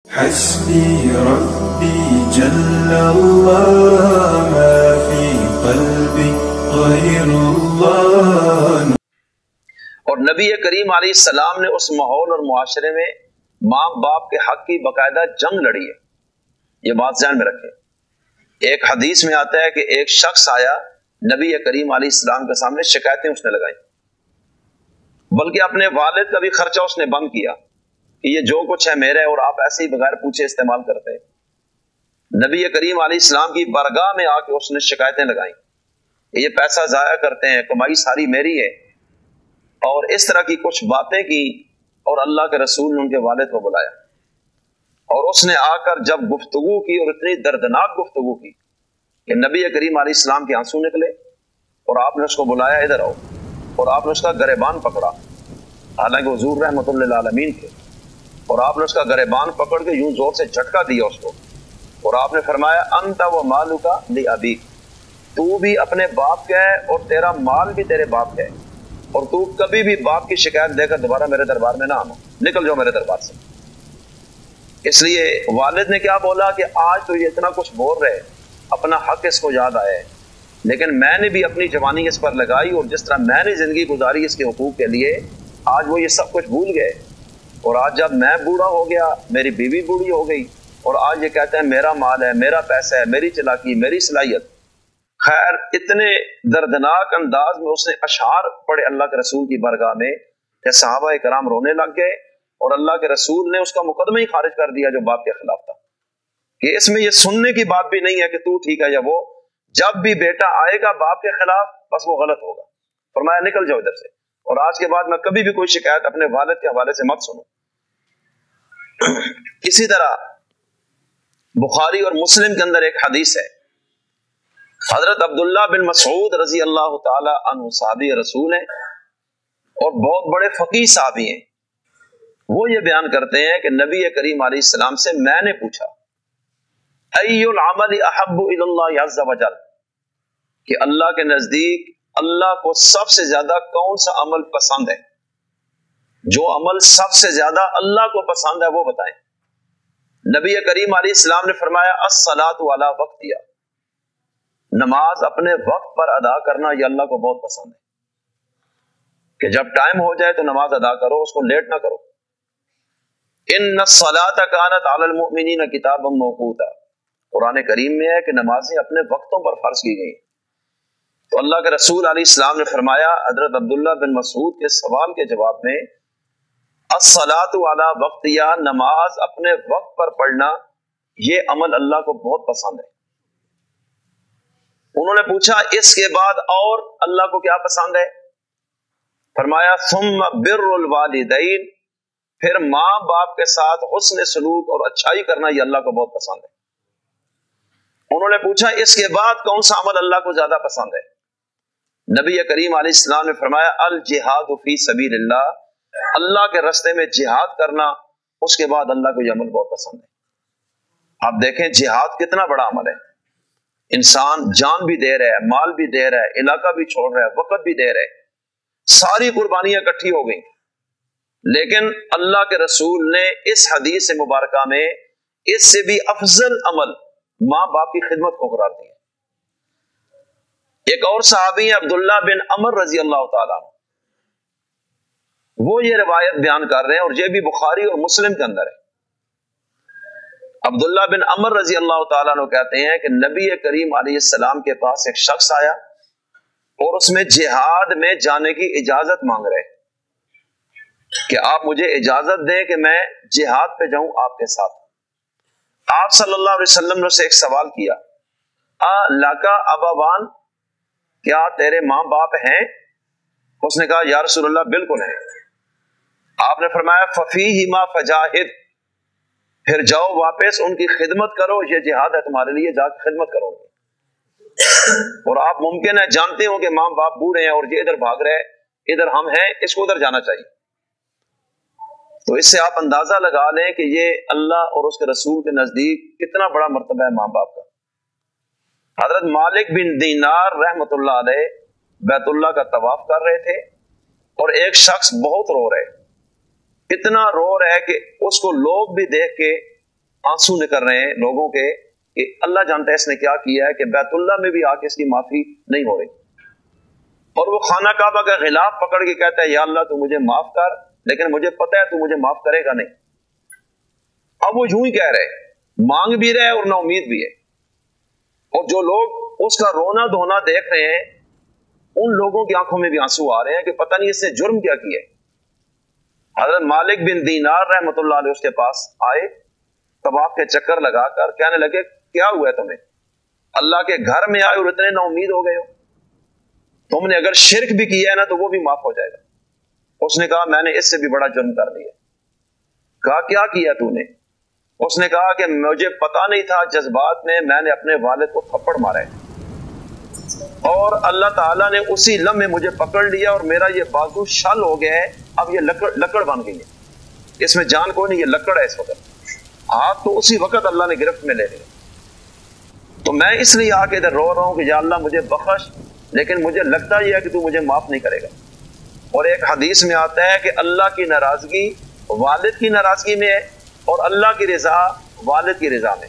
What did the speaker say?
حسبي ربي جل الله ما في قلبي غير الله۔ اور نبی کریم علیہ السلام نے اس ماحول اور معاشرے میں ماں باپ کے حق کی باقاعدہ جنگ لڑی ہے، یہ بات ذہن میں رکھیں۔ ایک حدیث میں آتا ہے کہ ایک شخص آیا نبی کریم علیہ السلام کے سامنے، شکایتیں اس نے لگائیں، بلکہ اپنے والد کا بھی خرچہ اس نے بند کیا کہ یہ جو کچھ ہے میرا ہے اور آپ ایسے ہی بغیر پوچھے استعمال کرتے ہیں۔ نبی کریم علیہ السلام کی بارگاہ میں آ کے اس نے شکایتیں لگائیں کہ یہ پیسہ ضائع کرتے ہیں، کمائی ساری میری ہے، اور اس طرح کی کچھ باتیں کی، اور اللہ کے رسول نے ان کے والد کو بلایا اور اس نے آ کر جب گفتگو کی، اور اتنی دردناک گفتگو کی کہ نبی کریم علیہ السلام کے آنسو نکلے، اور آپ نے اس کو بلایا ادھر آؤ، اور آپ نے اس کا گریبان پکڑا، حالانکہ حضور رحمۃ اللہ عالمین تھے، اور آپ نے اس کا گریبان پکڑ کے یوں زور سے جھٹکا دیا اس کو، اور آپ نے فرمایا انت و مالک لابیک، تو بھی اپنے باپ کا ہے اور تیرا مال بھی تیرے باپ کا ہے، اور تو کبھی بھی باپ کی شکایت دے کر دوبارہ میرے دربار میں نہ آنا، نکل جاؤ میرے دربار سے۔ اس لیے والد نے کیا بولا کہ آج تو یہ اتنا کچھ بول رہے، اپنا حق اس کو یاد آئے، لیکن میں نے بھی اپنی جوانی اس پر لگائی، اور جس طرح میں نے زندگی گزاری اس کے حقوق کے لیے، آج وہ یہ سب کچھ بھول گئے، اور آج جب میں بوڑھا ہو گیا، میری بیوی بوڑھی ہو گئی، اور آج یہ کہتے ہیں میرا مال ہے، میرا پیسہ ہے، میری چلاکی، میری صلاحیت۔ خیر، اتنے دردناک انداز میں اس نے اشعار پڑھے اللہ کے رسول کی بارگاہ میں کہ صحابہ کرام رونے لگ گئے، اور اللہ کے رسول نے اس کا مقدمہ ہی خارج کر دیا جو باپ کے خلاف تھا، کہ اس میں یہ سننے کی بات بھی نہیں ہے کہ تو ٹھیک ہے یا وہ، جب بھی بیٹا آئے گا باپ کے خلاف بس وہ غلط ہوگا، فرمایا نکل جاؤ ادھر سے، اور آج کے بعد میں کبھی بھی کوئی شکایت اپنے والد کے حوالے سے مت سنوں۔ اسی طرح بخاری اور مسلم کے اندر ایک حدیث ہے، حضرت عبداللہ بن مسعود رضی اللہ تعالی عنہ صحابی رسول ہیں اور بہت بڑے فقیہ صحابی ہیں، وہ یہ بیان کرتے ہیں کہ نبی کریم علیہ السلام سے میں نے پوچھا ای العمل احب الی اللہ عز وجل، کہ اللہ کے نزدیک اللہ کو سب سے زیادہ کون سا عمل پسند ہے، جو عمل سب سے زیادہ اللہ کو پسند ہے وہ بتائیں۔ نبی کریم علیہ السلام نے فرمایا الصلاۃ علی وقتہا، نماز اپنے وقت پر ادا کرنا یہ اللہ کو بہت پسند ہے، کہ جب ٹائم ہو جائے تو نماز ادا کرو، اس کو لیٹ نہ کرو۔ ان الصلاۃ کانت علی المؤمنین کتابا موقوتا، قرآن کریم میں ہے کہ نمازیں اپنے وقتوں پر فرض کی گئی۔ تو اللہ کے رسول علیہ السلام نے فرمایا حضرت عبداللہ بن مسعود کے سوال کے جواب میں الصلاۃ علی وقتہا، نماز اپنے وقت پر پڑھنا یہ عمل اللہ کو بہت پسند ہے۔ انہوں نے پوچھا اس کے بعد اور اللہ کو کیا پسند ہے؟ فرمایا ثم بر الوالدین، پھر ماں باپ کے ساتھ حسن سلوک اور اچھائی کرنا یہ اللہ کو بہت پسند ہے۔ انہوں نے پوچھا اس کے بعد کون سا عمل اللہ کو زیادہ پسند ہے؟ نبی کریم علیہ السلام نے فرمایا الجہاد فی سبیل اللہ، اللہ کے راستے میں جہاد کرنا، اس کے بعد اللہ کو یہ عمل بہت پسند ہے۔ آپ دیکھیں جہاد کتنا بڑا عمل ہے، انسان جان بھی دے رہا ہے، مال بھی دے رہا ہے، علاقہ بھی چھوڑ رہا ہے، وقت بھی دے رہا ہے، ساری قربانیاں اکٹھی ہو گئیں، لیکن اللہ کے رسول نے اس حدیث مبارکہ میں اس سے بھی افضل عمل ماں باپ کی خدمت کو قرار دیا۔ ایک اور صحابی ہیں عبداللہ بن عمر رضی اللہ تعالیٰ عنہ، وہ یہ روایت بیان کر رہے ہیں اور یہ بھی بخاری اور مسلم کے اندر ہے۔ عبداللہ بن عمر رضی اللہ تعالیٰ عنہ کہتے ہیں کہ نبی کریم علیہ السلام کے پاس ایک شخص آیا اور اس میں جہاد میں جانے کی اجازت مانگ رہے کہ آپ مجھے اجازت دیں کہ میں جہاد پہ جاؤں آپ کے ساتھ۔ آپ صلی اللہ علیہ وسلم نے اسے ایک سوال کیا لَکَ أَبَوَانِ، کیا تیرے ماں باپ ہیں؟ اس نے کہا یا رسول اللہ بالکل ہیں۔ آپ نے فرمایا فَفِيهِمَا فَجَاهِدْ، پھر جاؤ واپس ان کی خدمت کرو، یہ جہاد ہے تمہارے لیے، جا کے خدمت کرو۔ اور آپ ممکن ہے جانتے ہو کہ ماں باپ بوڑھے ہیں اور یہ ادھر بھاگ رہے، ادھر ہم ہیں، اس کو ادھر جانا چاہیے۔ تو اس سے آپ اندازہ لگا لیں کہ یہ اللہ اور اس کے رسول کے نزدیک کتنا بڑا مرتبہ ہے ماں باپ کا۔ حضرت مالک بن دینار رحمت اللہ علیہ بیت اللہ کا طواف کر رہے تھے اور ایک شخص بہت رو رہے، اتنا رو رہے کہ اس کو لوگ بھی دیکھ کے آنسو نکل رہے ہیں لوگوں کے کہ اللہ جانتا ہے اس نے کیا کیا ہے کہ بیت اللہ میں بھی آ کے اس کی معافی نہیں ہو رہی، اور وہ خانہ کعبہ کا غلاف پکڑ کے کہتا ہے یا اللہ تو مجھے معاف کر، لیکن مجھے پتہ ہے تو مجھے معاف کرے گا نہیں۔ اب وہ یوں ہی کہہ رہے، مانگ بھی رہے اور نا امید بھی ہے، اور جو لوگ اس کا رونا دھونا دیکھ رہے ہیں ان لوگوں کی آنکھوں میں بھی آنسو آ رہے ہیں کہ پتہ نہیں اس نے جرم کیا کیا ہے۔ حضرت مالک بن دینار رحمۃ اللہ علیہ اس کے پاس آئے، طواف کے چکر لگا کر کہنے لگے کیا ہوا ہے تمہیں؟ اللہ کے گھر میں آئے اور اتنے نا امید ہو گئے ہو، تم نے اگر شرک بھی کیا ہے نا تو وہ بھی معاف ہو جائے گا۔ اس نے کہا میں نے اس سے بھی بڑا جرم کر لیا۔ کہا کیا کیا تو نے؟ اس نے کہا کہ مجھے پتا نہیں تھا، جذبات میں میں نے اپنے والد کو تھپڑ مارا ہے، اور اللہ تعالیٰ نے اسی لمحے مجھے پکڑ لیا اور میرا یہ بازو شل ہو گیا ہے، اب یہ لکڑ بن گئی ہے، اس میں جان کوئی نہیں، یہ لکڑ ہے اس وقت، ہاتھ تو اسی وقت اللہ نے گرفت میں لے لیا۔ تو میں اس لیے آ کے ادھر رو رہا ہوں کہ یا اللہ مجھے بخش، لیکن مجھے لگتا یہ ہے کہ تو مجھے معاف نہیں کرے گا۔ اور ایک حدیث میں آتا ہے کہ اللہ کی ناراضگی والد کی ناراضگی میں ہے اور اللہ کی رضا والد کی رضا میں۔